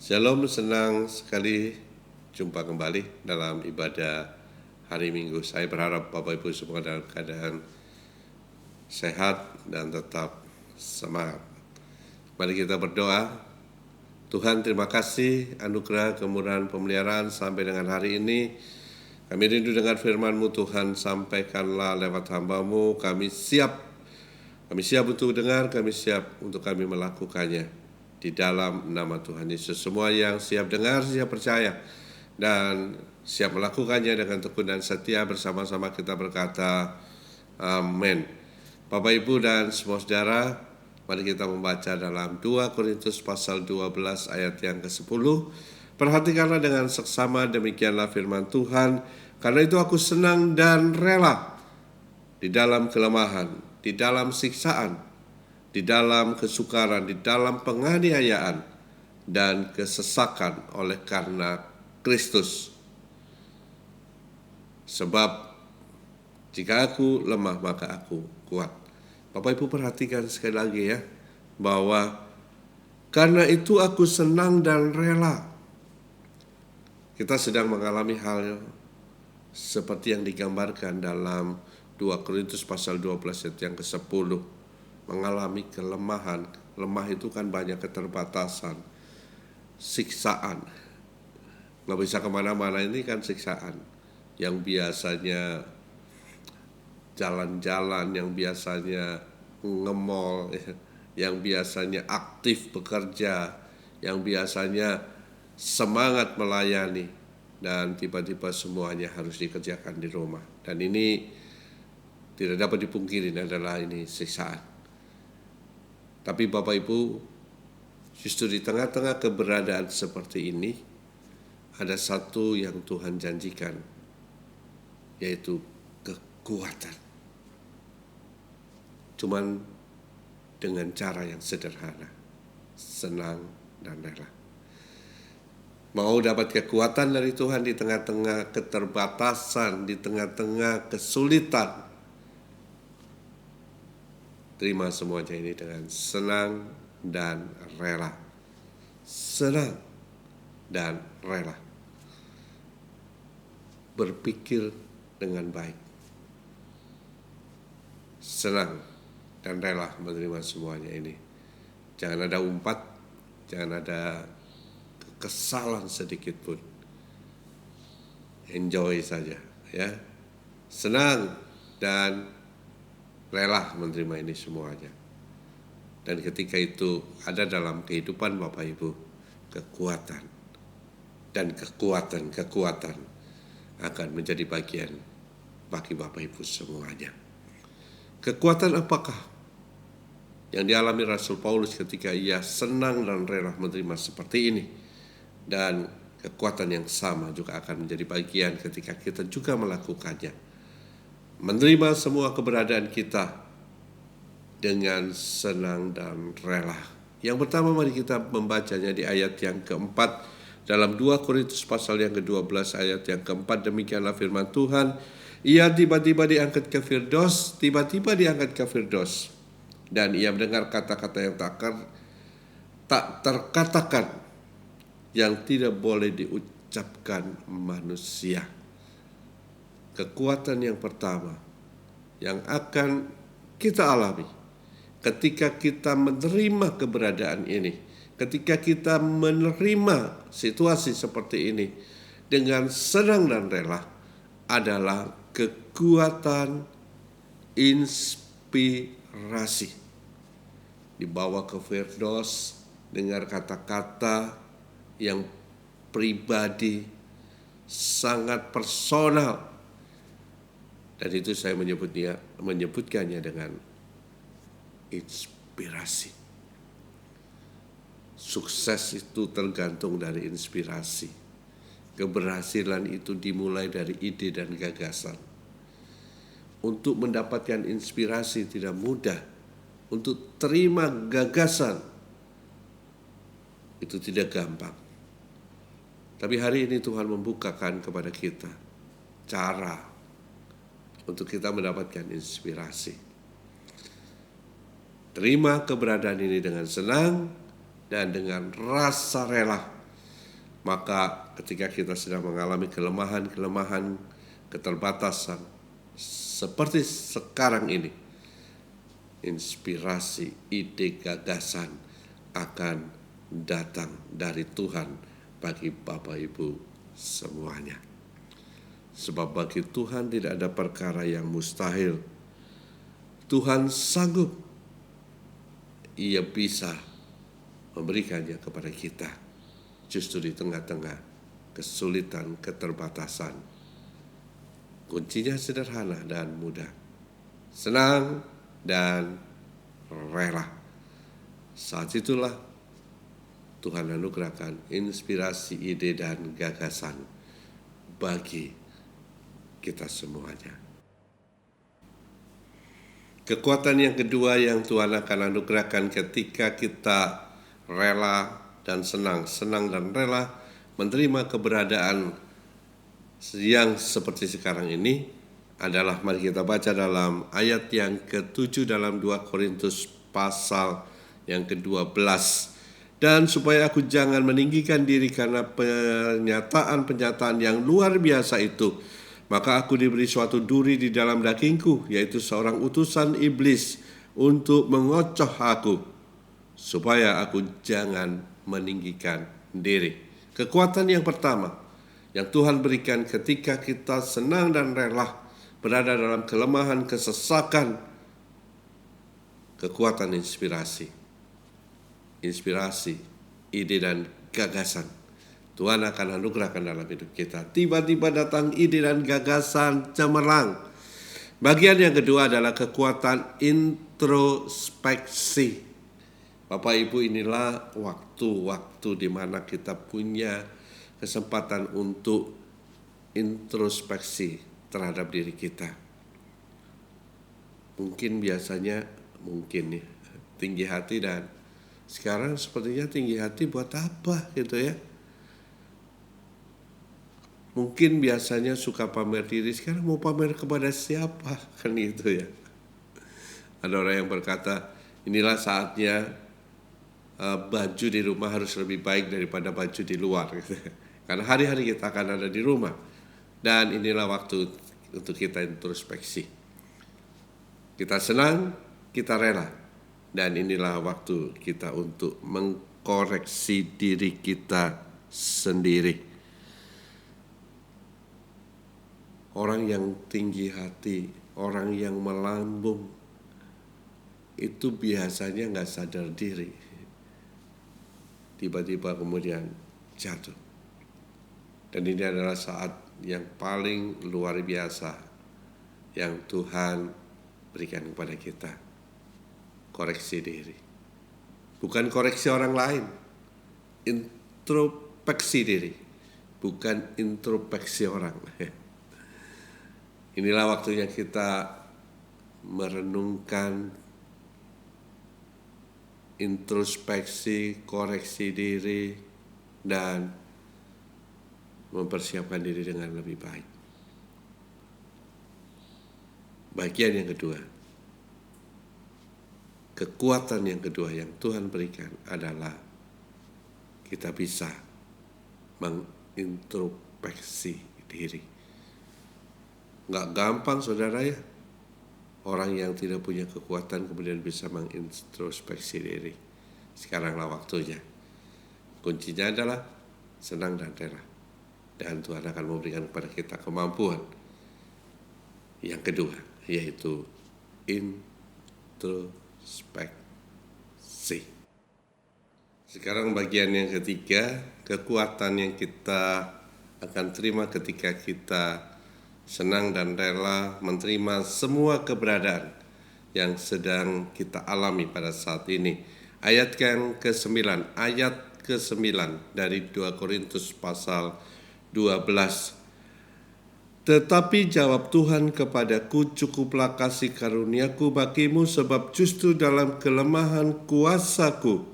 Shalom, senang sekali jumpa kembali dalam ibadah hari Minggu. Saya berharap Bapak Ibu semua dalam keadaan sehat dan tetap semangat. Mari kita berdoa. Tuhan, terima kasih anugerah, kemurahan, pemeliharaan sampai dengan hari ini. Kami rindu dengan firman-Mu Tuhan, sampaikanlah lewat hamba-Mu. Kami siap untuk dengar, kami siap untuk kami melakukannya. Di dalam nama Tuhan Yesus, semua yang siap dengar, siap percaya, dan siap melakukannya dengan tekun dan setia, bersama-sama kita berkata, amin. Bapak, Ibu, dan semua saudara, mari kita membaca dalam 2 Korintus pasal 12 ayat yang ke-10. Perhatikanlah dengan seksama, demikianlah firman Tuhan. Karena itu aku senang dan rela di dalam kelemahan, di dalam siksaan, di dalam kesukaran, di dalam penganiayaan dan kesesakan oleh karena Kristus. Sebab jika aku lemah maka aku kuat. Bapak Ibu perhatikan sekali lagi ya, bahwa karena itu aku senang dan rela. Kita sedang mengalami hal seperti yang digambarkan dalam 2 Korintus pasal 12 ayat yang ke-10. Mengalami kelemahan. Lemah itu kan banyak keterbatasan, siksaan. Nggak bisa kemana-mana, ini kan siksaan. Yang biasanya jalan-jalan, yang biasanya nge-mall, yang biasanya aktif bekerja, yang biasanya semangat melayani, dan tiba-tiba semuanya harus dikerjakan di rumah. Dan ini tidak dapat dipungkiri adalah ini siksaan. Tapi Bapak Ibu, justru di tengah-tengah keberadaan seperti ini, ada satu yang Tuhan janjikan, yaitu kekuatan. Cuman dengan cara yang sederhana, senang dan rela. Mau dapat kekuatan dari Tuhan di tengah-tengah keterbatasan, di tengah-tengah kesulitan, terima semuanya ini dengan senang dan rela. Senang dan rela. Berpikir dengan baik. Senang dan rela menerima semuanya ini. Jangan ada umpat, jangan ada kekesalan sedikit pun. Enjoy saja ya. Senang dan rela menerima ini semuanya. Dan ketika itu ada dalam kehidupan Bapak Ibu kekuatan. Dan kekuatan akan menjadi bagian bagi Bapak Ibu semuanya. Kekuatan apakah yang dialami Rasul Paulus ketika ia senang dan rela menerima seperti ini? Dan kekuatan yang sama juga akan menjadi bagian ketika kita juga melakukannya. Menerima semua keberadaan kita dengan senang dan rela. Yang pertama, mari kita membacanya di ayat yang keempat dalam 2 Korintus pasal yang ke-12 ayat yang keempat. Demikianlah firman Tuhan. Ia tiba-tiba diangkat ke Firdaus, dan ia mendengar kata-kata yang tak terkatakan, yang tidak boleh diucapkan manusia. Kekuatan yang pertama yang akan kita alami ketika kita menerima keberadaan ini, ketika kita menerima situasi seperti ini dengan senang dan rela, adalah kekuatan inspirasi. Dibawa ke Firdaus, dengar kata-kata yang pribadi, sangat personal. Dan itu saya menyebutkannya dengan inspirasi. Sukses itu tergantung dari inspirasi. Keberhasilan itu dimulai dari ide dan gagasan. Untuk mendapatkan inspirasi tidak mudah. Untuk terima gagasan itu tidak gampang. Tapi hari ini Tuhan membukakan kepada kita cara untuk kita mendapatkan inspirasi. Terima keberadaan ini dengan senang dan dengan rasa rela. Maka ketika kita sedang mengalami kelemahan-kelemahan, keterbatasan seperti sekarang ini, inspirasi, ide, gagasan akan datang dari Tuhan bagi Bapak Ibu semuanya. Sebab bagi Tuhan tidak ada perkara yang mustahil. Tuhan sanggup. Ia bisa memberikannya kepada kita justru di tengah-tengah kesulitan, keterbatasan. Kuncinya sederhana dan mudah. Senang dan rela. Saat itulah Tuhan anugerahkan inspirasi, ide, dan gagasan bagi kita semuanya. Kekuatan yang kedua yang Tuhan akan anugerahkan ketika kita rela dan senang dan rela menerima keberadaan yang seperti sekarang ini adalah, mari kita baca dalam ayat yang ke-7 dalam 2 Korintus pasal yang ke-12. Dan supaya aku jangan meninggikan diri karena pernyataan-pernyataan yang luar biasa itu, maka aku diberi suatu duri di dalam dagingku, yaitu seorang utusan iblis untuk mengocoh aku, supaya aku jangan meninggikan diri. Kekuatan yang pertama yang Tuhan berikan ketika kita senang dan rela berada dalam kelemahan, kesesakan, kekuatan inspirasi, ide dan gagasan Tuhan akan anugerahkan dalam hidup kita. Tiba-tiba datang ide dan gagasan cemerlang. Bagian yang kedua adalah kekuatan introspeksi. Bapak Ibu, inilah waktu-waktu di mana kita punya kesempatan untuk introspeksi terhadap diri kita. Mungkin biasanya tinggi hati, dan sekarang sepertinya tinggi hati buat apa gitu ya. Mungkin biasanya suka pamer diri, sekarang mau pamer kepada siapa, kan gitu ya. Ada orang yang berkata, inilah saatnya baju di rumah harus lebih baik daripada baju di luar gitu. Karena hari-hari kita akan ada di rumah. Dan inilah waktu untuk kita introspeksi. Kita senang, kita rela. Dan inilah waktu kita untuk mengkoreksi diri kita sendiri. Orang yang tinggi hati, orang yang melambung, itu biasanya gak sadar diri. Tiba-tiba kemudian jatuh. Dan ini adalah saat yang paling luar biasa yang Tuhan berikan kepada kita. Koreksi diri. Bukan koreksi orang lain. Introspeksi diri. Bukan introspeksi orang. Inilah waktunya kita merenungkan, introspeksi, koreksi diri, dan mempersiapkan diri dengan lebih baik. Bagian yang kedua, kekuatan yang kedua yang Tuhan berikan adalah kita bisa mengintrospeksi diri. Nggak gampang saudara ya, orang yang tidak punya kekuatan kemudian bisa mengintrospeksi diri. Sekaranglah waktunya. Kuncinya adalah senang dan rela. Dan Tuhan akan memberikan kepada kita kemampuan yang kedua, yaitu introspeksi. Sekarang bagian yang ketiga, kekuatan yang kita akan terima ketika kita senang dan rela menerima semua keberadaan yang sedang kita alami pada saat ini. Ayat yang ke-9 dari 2 Korintus pasal 12. Tetapi jawab Tuhan kepadaku, cukuplah kasih karuniaku bagimu, sebab justru dalam kelemahan kuasaku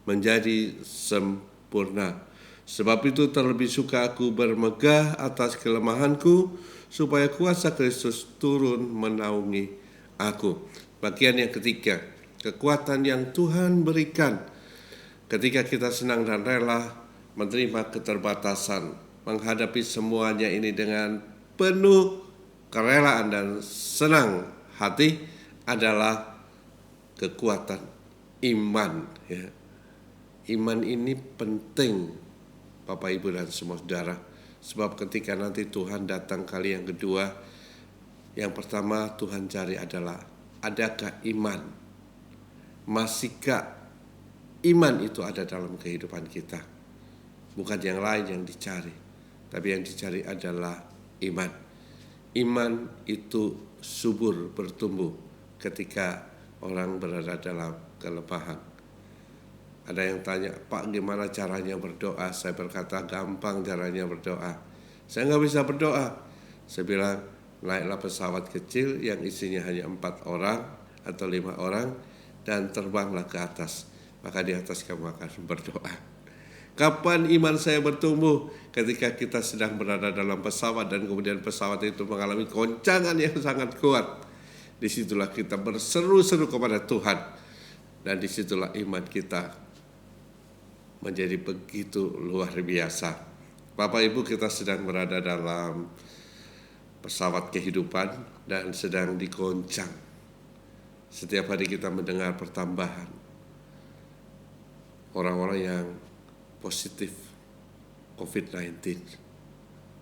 menjadi sempurna. Sebab itu terlebih suka aku bermegah atas kelemahanku, supaya kuasa Kristus turun menaungi aku. Bagian yang ketiga, kekuatan yang Tuhan berikan ketika kita senang dan rela menerima keterbatasan, menghadapi semuanya ini dengan penuh kerelaan dan senang hati adalah kekuatan iman. Ya. Iman ini penting Bapak Ibu dan semua saudara, sebab ketika nanti Tuhan datang kali yang kedua, yang pertama Tuhan cari adalah adakah iman, masihkah iman itu ada dalam kehidupan kita. Bukan yang lain yang dicari, tapi yang dicari adalah iman. Iman itu subur bertumbuh ketika orang berada dalam kelemahan. Ada yang tanya, Pak gimana caranya berdoa? Saya berkata gampang caranya berdoa. Saya nggak bisa berdoa. Saya bilang naiklah pesawat kecil yang isinya hanya 4 orang atau 5 orang dan terbanglah ke atas. Maka di atas kamu akan berdoa. Kapan iman saya bertumbuh? Ketika kita sedang berada dalam pesawat dan kemudian pesawat itu mengalami goncangan yang sangat kuat. Disitulah kita berseru-seru kepada Tuhan. Dan disitulah iman kita menjadi begitu luar biasa. Bapak Ibu, kita sedang berada dalam pesawat kehidupan dan sedang digoncang. Setiap hari kita mendengar pertambahan orang-orang yang positif COVID-19,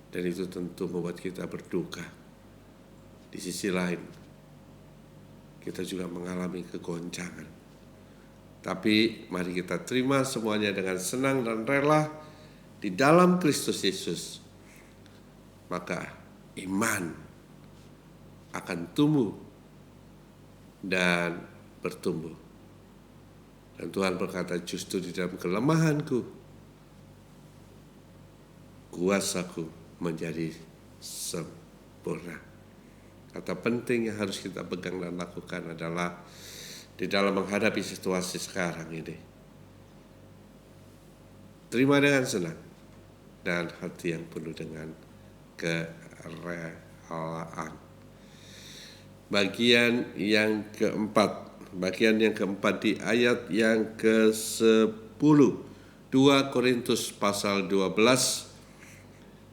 dan itu tentu membuat kita berduka. Di sisi lain, kita juga mengalami kegoncangan. Tapi mari kita terima semuanya dengan senang dan rela di dalam Kristus Yesus. Maka iman akan tumbuh dan bertumbuh. Dan Tuhan berkata, justru di dalam kelemahanku, kuasaku menjadi sempurna. Kata penting yang harus kita pegang dan lakukan adalah di dalam menghadapi situasi sekarang ini, terima dengan senang dan hati yang penuh dengan kerelaan. Bagian yang keempat di ayat yang ke-10, 2 Korintus pasal 12.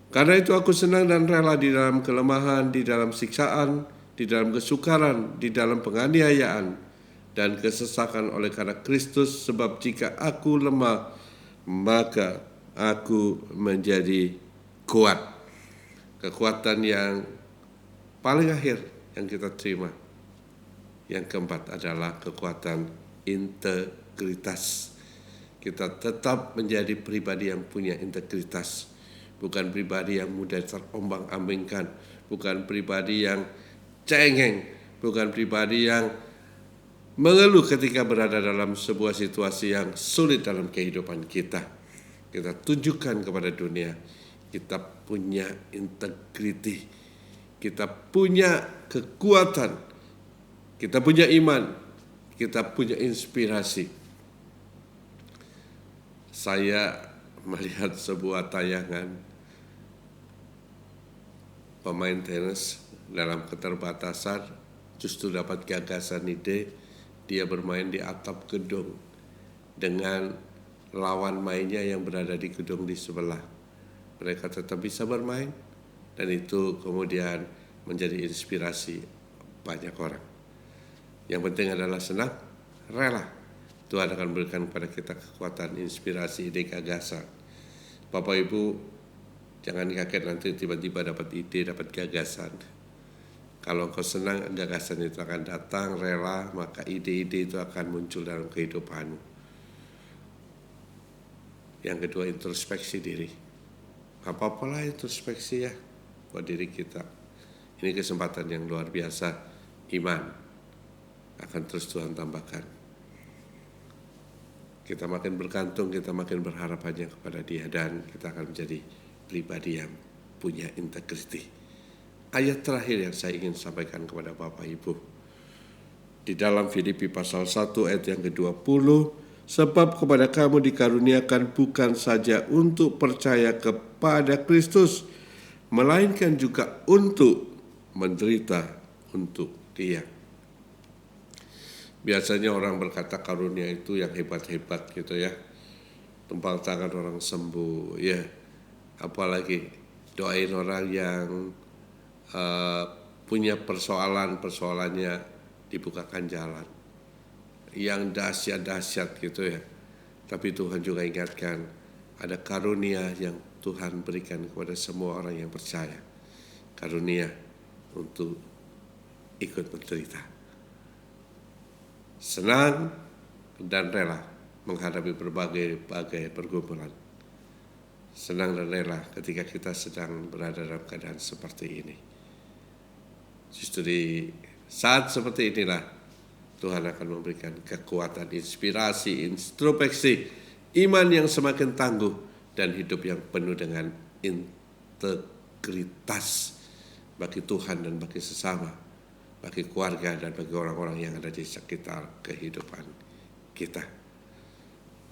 Karena itu aku senang dan rela di dalam kelemahan, di dalam siksaan, di dalam kesukaran, di dalam penganiayaan, dan kesesakan oleh karena Kristus, sebab jika aku lemah, maka aku menjadi kuat. Kekuatan yang paling akhir yang kita terima, yang keempat, adalah kekuatan integritas. Kita tetap menjadi pribadi yang punya integritas, bukan pribadi yang mudah terombang-ambingkan, bukan pribadi yang cengeng, bukan pribadi yang mengeluh ketika berada dalam sebuah situasi yang sulit dalam kehidupan kita. Kita tunjukkan kepada dunia, kita punya integriti, kita punya kekuatan, kita punya iman, kita punya inspirasi. Saya melihat sebuah tayangan pemain tenis dalam keterbatasan justru dapat gagasan ide. Dia bermain di atap gedung dengan lawan mainnya yang berada di gedung di sebelah. Mereka tetap bisa bermain, dan itu kemudian menjadi inspirasi banyak orang. Yang penting adalah senang, rela. Tuhan akan berikan kepada kita kekuatan, inspirasi, ide, gagasan. Bapak Ibu, jangan kaget nanti tiba-tiba dapat ide, dapat gagasan. Kalau kau senang, gagasan itu akan datang, rela, maka ide-ide itu akan muncul dalam kehidupanmu. Yang kedua, introspeksi diri. Apa-apalah introspeksi ya buat diri kita. Ini kesempatan yang luar biasa. Iman akan terus Tuhan tambahkan. Kita makin bergantung, kita makin berharap hanya kepada Dia, dan kita akan menjadi pribadi yang punya integriti. Ayat terakhir yang saya ingin sampaikan kepada Bapak Ibu, di dalam Filipi pasal 1 ayat yang ke-20, sebab kepada kamu dikaruniakan bukan saja untuk percaya kepada Kristus, melainkan juga untuk menderita untuk Dia. Biasanya orang berkata karunia itu yang hebat-hebat gitu ya. tumpang tangan orang sembuh, ya, apalagi doain orang yang punya persoalannya dibukakan jalan, yang dahsyat gitu ya. Tapi Tuhan juga ingatkan ada karunia yang Tuhan berikan kepada semua orang yang percaya, karunia untuk ikut menderita, senang dan rela menghadapi berbagai pergumulan. Senang dan rela ketika kita sedang berada dalam keadaan seperti ini. Justru di saat seperti inilah Tuhan akan memberikan kekuatan, inspirasi, introspeksi, iman yang semakin tangguh, dan hidup yang penuh dengan integritas bagi Tuhan dan bagi sesama, bagi keluarga dan bagi orang-orang yang ada di sekitar kehidupan kita.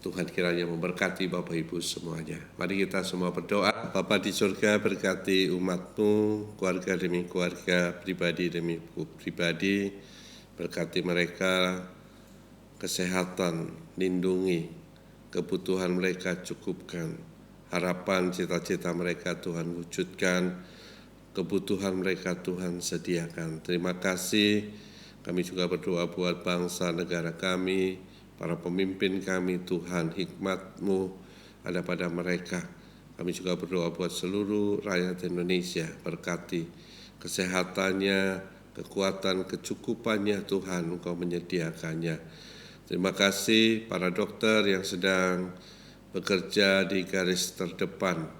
Tuhan kiranya memberkati Bapak Ibu semuanya. Mari kita semua berdoa. Bapa di surga, berkati umat-Mu, keluarga demi keluarga, pribadi demi pribadi. Berkati mereka, kesehatan, lindungi, kebutuhan mereka cukupkan, harapan, cita-cita mereka Tuhan wujudkan, kebutuhan mereka Tuhan sediakan. Terima kasih. Kami juga berdoa buat bangsa negara kami, para pemimpin kami, Tuhan, hikmat-Mu ada pada mereka. Kami juga berdoa buat seluruh rakyat Indonesia, berkati kesehatannya, kekuatan, kecukupannya Tuhan, Engkau menyediakannya. Terima kasih para dokter yang sedang bekerja di garis terdepan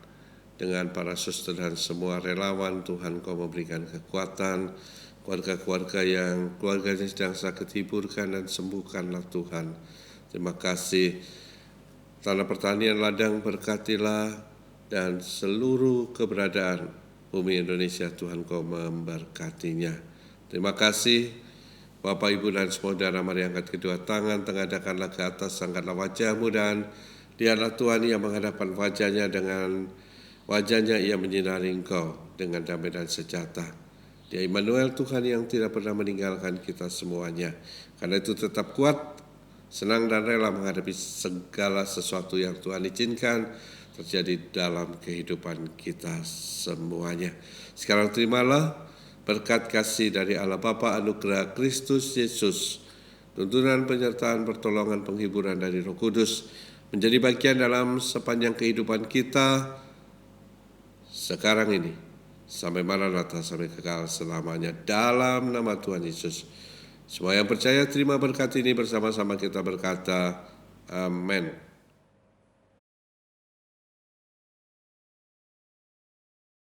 dengan para suster dan semua relawan. Tuhan, Engkau memberikan kekuatan. Keluarga-keluarga yang keluarganya sedang sakit, hiburkan dan sembuhkanlah Tuhan. Terima kasih. Tanah pertanian ladang berkatilah, dan seluruh keberadaan bumi Indonesia Tuhan Kau memberkatinya. Terima kasih Bapak Ibu dan saudara, mari angkat kedua tangan, tengadahkanlah ke atas, angkatlah wajahmu, dan lihatlah Tuhan yang menghadapkan wajahnya, dengan wajahnya ia menyinari engkau dengan damai dan sejahtera. Dia Immanuel, Tuhan yang tidak pernah meninggalkan kita semuanya. Karena itu tetap kuat, senang dan rela menghadapi segala sesuatu yang Tuhan izinkan terjadi dalam kehidupan kita semuanya. Sekarang terimalah berkat kasih dari Allah Bapa, anugerah Kristus Yesus, tuntunan penyertaan, pertolongan, penghiburan dari Roh Kudus menjadi bagian dalam sepanjang kehidupan kita sekarang ini, sampai Maranatha, sampai kekal selamanya, dalam nama Tuhan Yesus. Semua yang percaya terima berkat ini, bersama-sama kita berkata, amin.